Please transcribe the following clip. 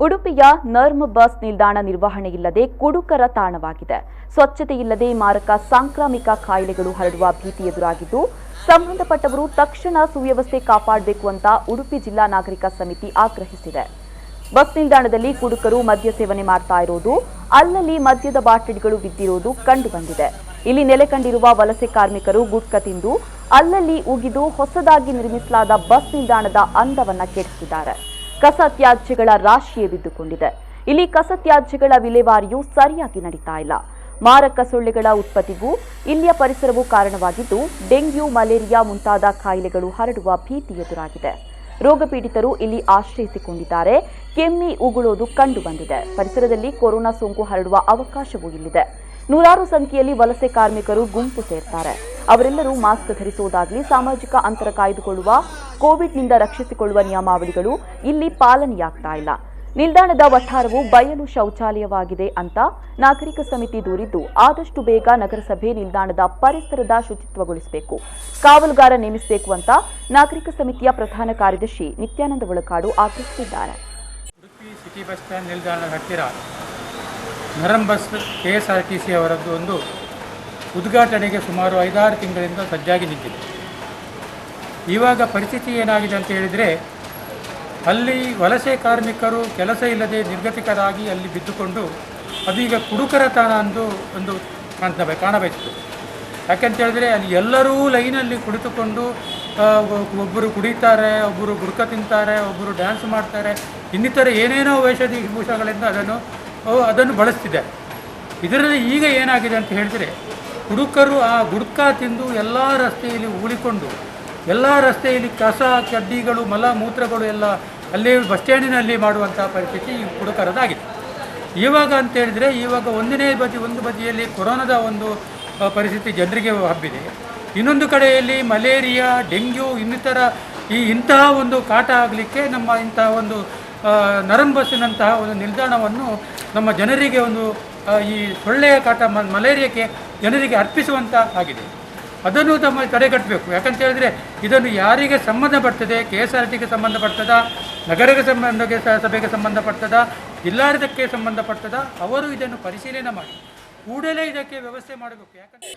ಉಡುಪಿಯ ನರ್ಮ್ ಬಸ್ ನಿಲ್ದಾಣ ನಿರ್ವಹಣೆ ಇಲ್ಲದೆ ಕುಡುಕರ ತಾಣವಾಗಿದೆ. ಸ್ವಚ್ಛತೆ ಇಲ್ಲದೆ ಮಾರಕ ಸಾಂಕ್ರಾಮಿಕ ಕಾಯಿಲೆಗಳು ಹರಡುವ ಭೀತಿ ಎದುರಾಗಿದ್ದು, ಸಂಬಂಧಪಟ್ಟವರು ತಕ್ಷಣ ಸುವ್ಯವಸ್ಥೆ ಕಾಪಾಡಬೇಕು ಅಂತ ಉಡುಪಿ ಜಿಲ್ಲಾ ನಾಗರಿಕ ಸಮಿತಿ ಆಗ್ರಹಿಸಿದೆ. ಬಸ್ ನಿಲ್ದಾಣದಲ್ಲಿ ಕುಡುಕರು ಮದ್ಯ ಸೇವನೆ ಮಾಡ್ತಾ ಇರೋದು, ಅಲ್ಲಲ್ಲಿ ಮದ್ಯದ ಬಾಟಲಿಗಳು ಬಿದ್ದಿರೋದು ಕಂಡು ಬಂದಿದೆ. ಇಲ್ಲಿ ನೆಲೆ ಕಂಡಿರುವ ವಲಸೆ ಕಾರ್ಮಿಕರು ಗುಟ್ಕಾ ತಿಂದು ಅಲ್ಲಲ್ಲಿ ಉಗಿದು ಹೊಸದಾಗಿ ನಿರ್ಮಿಸಲಾದ ಬಸ್ ನಿಲ್ದಾಣದ ಅಂದವನ್ನ ಕೆಡಿಸಿದ್ದಾರೆ. ಕಸ ತ್ಯಾಜ್ಯಗಳ ರಾಶಿಯೇ ಬಿದ್ದುಕೊಂಡಿದೆ. ಇಲ್ಲಿ ಕಸ ತ್ಯಾಜ್ಯಗಳ ವಿಲೇವಾರಿಯೂ ಸರಿಯಾಗಿ ನಡೀತಾ ಇಲ್ಲ. ಮಾರಕ ಸೊಳ್ಳೆಗಳ ಉತ್ಪತ್ತಿಗೂ ಇಲ್ಲಿಯ ಪರಿಸರವೂ ಕಾರಣವಾಗಿದ್ದು, ಡೆಂಗ್ಯೂ, ಮಲೇರಿಯಾ ಮುಂತಾದ ಕಾಯಿಲೆಗಳು ಹರಡುವ ಭೀತಿ ಎದುರಾಗಿದೆ. ರೋಗ ಪೀಡಿತರು ಇಲ್ಲಿ ಆಶ್ರಯಿಸಿಕೊಂಡಿದ್ದಾರೆ. ಕೆಮ್ಮಿ ಉಗುಳೋದು ಕಂಡು ಬಂದಿದೆ. ಪರಿಸರದಲ್ಲಿ ಕೊರೋನಾ ಸೋಂಕು ಹರಡುವ ಅವಕಾಶವೂ ಇಲ್ಲಿದೆ. ನೂರಾರು ಸಂಖ್ಯೆಯಲ್ಲಿ ವಲಸೆ ಕಾರ್ಮಿಕರು ಗುಂಪು ಸೇರ್ತಾರೆ. ಅವರೆಲ್ಲರೂ ಮಾಸ್ಕ್ ಧರಿಸುವುದಾಗಲಿ, ಸಾಮಾಜಿಕ ಅಂತರ ಕಾಯ್ದುಕೊಳ್ಳುವ, ಕೋವಿಡ್ನಿಂದ ರಕ್ಷಿಸಿಕೊಳ್ಳುವ ನಿಯಮಾವಳಿಗಳು ಇಲ್ಲಿ ಪಾಲನೆಯಾಗ್ತಾ ಇಲ್ಲ. ನಿಲ್ದಾಣದ ವಠಾರವು ಬಯಲು ಶೌಚಾಲಯವಾಗಿದೆ ಅಂತ ನಾಗರಿಕ ಸಮಿತಿ ದೂರಿದ್ದು, ಆದಷ್ಟು ಬೇಗ ನಗರಸಭೆ ನಿಲ್ದಾಣದ ಪರಿಸರದ ಶುಚಿತ್ವಗೊಳಿಸಬೇಕು, ಕಾವಲುಗಾರ ನೇಮಿಸಬೇಕು ಅಂತ ನಾಗರಿಕ ಸಮಿತಿಯ ಪ್ರಧಾನ ಕಾರ್ಯದರ್ಶಿ ನಿತ್ಯಾನಂದ ಒಳಕಾಡು ಆಗ್ರಹಿಸಿದ್ದಾರೆ. ಉಡುಪಿ ಸಿಟಿ ಬಸ್ ಸ್ಟ್ಯಾಂಡ್ ನಿಲ್ದಾಣದ ಹತ್ತಿರ ನರಂ ಬಸ್ KSRTC ಅವರದ್ದು ಒಂದು ಉದ್ಘಾಟನೆಗೆ ಸುಮಾರು 5-6 ತಿಂಗಳಿಂದ ಸಜ್ಜಾಗಿ ನಿಂತಿದೆ. ಇವಾಗ ಪರಿಸ್ಥಿತಿ ಏನಾಗಿದೆ ಅಂತ ಹೇಳಿದರೆ, ಅಲ್ಲಿ ವಲಸೆ ಕಾರ್ಮಿಕರು ಕೆಲಸ ಇಲ್ಲದೆ ನಿರ್ಗತಿಕರಾಗಿ ಅಲ್ಲಿ ಬಿದ್ದುಕೊಂಡು ಅದೀಗ ಕುಡುಕರ ತಾಣ ಒಂದು ಕಾಣಬೇಕು. ಯಾಕೆಂತ ಹೇಳಿದ್ರೆ ಅಲ್ಲಿ ಎಲ್ಲರೂ ಲೈನಲ್ಲಿ ಕುಳಿತುಕೊಂಡು ಒಬ್ಬರು ಕುಡಿತಾರೆ, ಒಬ್ಬರು ಗುಡ್ಕ ತಿಂತಾರೆ, ಒಬ್ಬರು ಡ್ಯಾನ್ಸ್ ಮಾಡ್ತಾರೆ, ಇನ್ನಿತರ ಏನೇನೋ ವೇಷಭೂಷಗಳಿಂದ ಅದನ್ನು ಬಳಸ್ತಿದ್ದಾರೆ. ಇದರಲ್ಲಿ ಈಗ ಏನಾಗಿದೆ ಅಂತ ಹೇಳಿದರೆ, ಕುಡುಕರು ಆ ಗುಡ್ಕ ತಿಂದು ಎಲ್ಲ ರಸ್ತೆಯಲ್ಲಿ ಉಳಿಕೊಂಡು ಎಲ್ಲ ರಸ್ತೆಯಲ್ಲಿ ಕಸ ಕಡ್ಡಿಗಳು ಮಲ ಮೂತ್ರಗಳು ಎಲ್ಲ ಅಲ್ಲಿ ಬಸ್ ಸ್ಟ್ಯಾಂಡಿನಲ್ಲಿ ಮಾಡುವಂಥ ಪರಿಸ್ಥಿತಿ ಈ ಕುಡುಕರದಾಗಿದೆ. ಇವಾಗ ಅಂತ ಹೇಳಿದರೆ, ಇವಾಗ ಒಂದು ಬದಿಯಲ್ಲಿ ಕೊರೋನಾದ ಒಂದು ಪರಿಸ್ಥಿತಿ ಜನರಿಗೆ ಹಬ್ಬಿದೆ. ಇನ್ನೊಂದು ಕಡೆಯಲ್ಲಿ ಮಲೇರಿಯಾ, ಡೆಂಗ್ಯೂ ಇನ್ನಿತರ ಇಂತಹ ಒಂದು ಕಾಟ ಆಗಲಿಕ್ಕೆ ನಮ್ಮ ಇಂತಹ ಒಂದು ನರಂ ಬಸ್ಸಿನಂತಹ ಒಂದು ನಿಲ್ದಾಣವನ್ನು ನಮ್ಮ ಜನರಿಗೆ ಈ ಸೊಳ್ಳೆಯ ಕಾಟ ಮಲೇರಿಯಾಕ್ಕೆ ಜನರಿಗೆ ಅರ್ಪಿಸುವಂಥ ಆಗಿದೆ. ಅದನ್ನು ತಡೆಗಟ್ಟಬೇಕು. ಯಾಕಂತ ಹೇಳಿದರೆ, ಇದನ್ನು ಯಾರಿಗೆ ಸಂಬಂಧಪಡ್ತದೆ, KSRTಗೆ ಸಂಬಂಧಪಡ್ತದಾ, ನಗರ ಸಭೆಗೆ ಸಂಬಂಧಪಡ್ತದಾ, ಜಿಲ್ಲಾಡಳಿತಕ್ಕೆ ಸಂಬಂಧಪಡ್ತದಾ, ಅವರು ಇದನ್ನು ಪರಿಶೀಲನೆ ಮಾಡಿ ಕೂಡಲೇ ಇದಕ್ಕೆ ವ್ಯವಸ್ಥೆ ಮಾಡಬೇಕು. ಯಾಕಂದರೆ